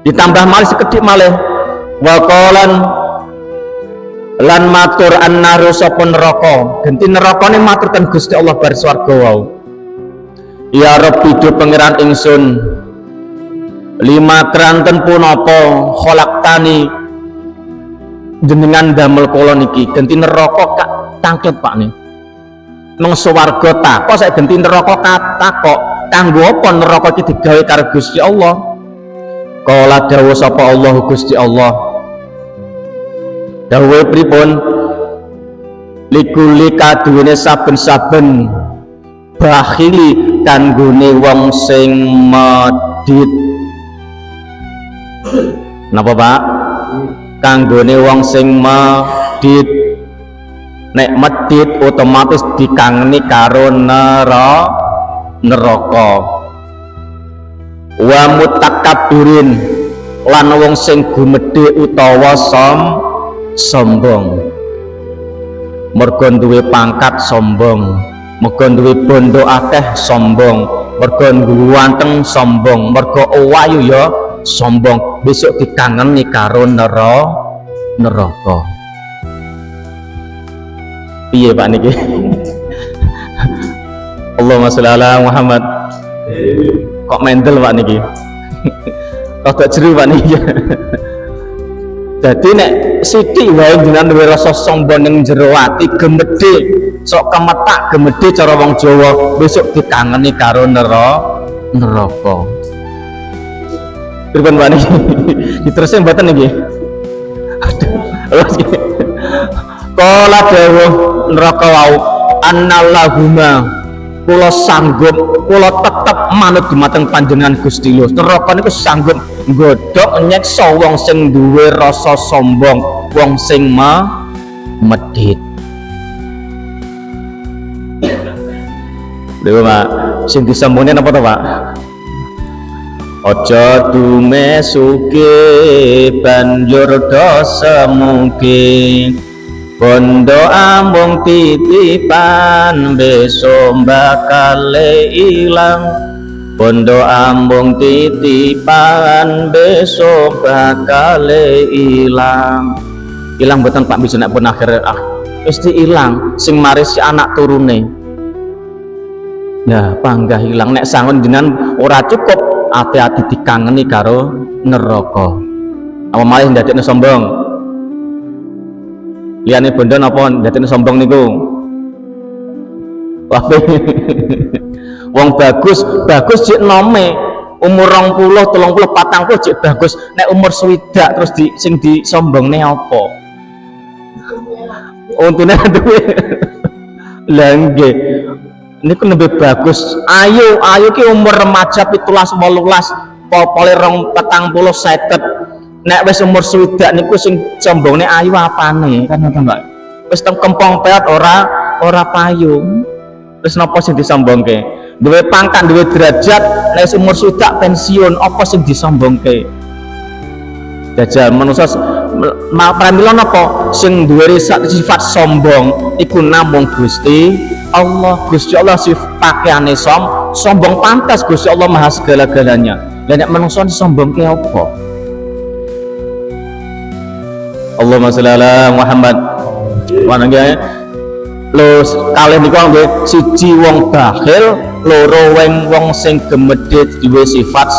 Ditambah malih sekedhik malih wa qalan lan matur annaru sapa neraka genti nerakane maturkan Gusti Allah bar swarga wau ya Rabbi do pangeran ingsun lima kranten punapa kholaktani jenengan damel kula niki genti neraka kak tangklet Pak nih nang swarga takok sak genti neraka takok kanggo apa neraka iki digawe karo Gusti Allah kala dawuh sapa Allah Gusti Allah dawuh pripun likuli kaduwene saben-saben bakhili kanggone wong sing medhit napa Pak kanggone wong sing medhit nek medhit otomatis dikangeni karo neraka wa mutakabbirin lan wong sing gumedhe utawa sombong mergo duwe pangkat sombong mergo duwe bondo akeh sombong mergo ganteng sombong mergo ayu ya sombong besok dikangeni karo neraka piye Pak niki Allahumma sholli ala Muhammad kok mendel Pak niki rada jeru Pak niki dadi nek sithik wae jenengan duwe rasa sombong ning jero ati gemedhe sok kemetak gemedhe cara wong Jawa besok dikangeni karo neraka pripun Pak niki diterusé mboten niki aduh kala dawuh neraka wau annallahumma kula sanggup kula tetep manut dumateng panjenengan Gusti Allah neraka niku sanggup nggodhog nyeksa wong sing duwe rasa sombong wong sing medhit lho Pak sing disambungnya napa to Pak aja dumesuke banjur dosa mungkin bondo ambung titipan besok bakal ilang bondo ambung titipan besok bakal ilang mboten Pak bisa nek pun akhir mesti ilang sing maris si anak turune ya panggah ilang nek sangun jenengan ora cukup ati-ati dikangeni karo neraka apa malih ndadekne sombong liyane bondo napa ndadekne sombong niku wah wong bagus cek nome umur 20 30 40 cek bagus nek umur swidak terus sing disombongne apa untune duwe lha nggih niku nembe bagus ayo ki umur remaja 17 18 popole 40 50 nek wis umur swidak niku sing sombongne ayu apane kan ngoten Mbak wis teng kempong peot ora payung terus napa sing disombongke duwe pangkat duwe derajat nek umur swidak pensiun apa sing disombongke jajal manusa pramila napa sing duwe sifat sombong iku namung Gusti Allah sif pakaiane sombong pantas Gusti Allah maha segala-galanya lah nek manusa disombongke apa Allahumma sholli ala Muhammad wanangge lho kalih niku nggih siji wong bakhil loro wong sing gemedhe duwe sifat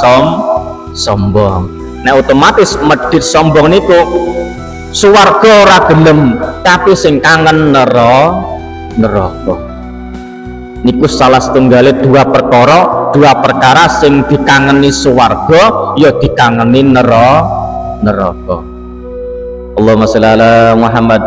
sombong nek otomatis medhit sombong niku swarga ora gelem tapi sing kangen neraka niku salah setunggale dua perkara sing dikangeni swarga ya dikangeni neraka Allahumma sholli ala Muhammad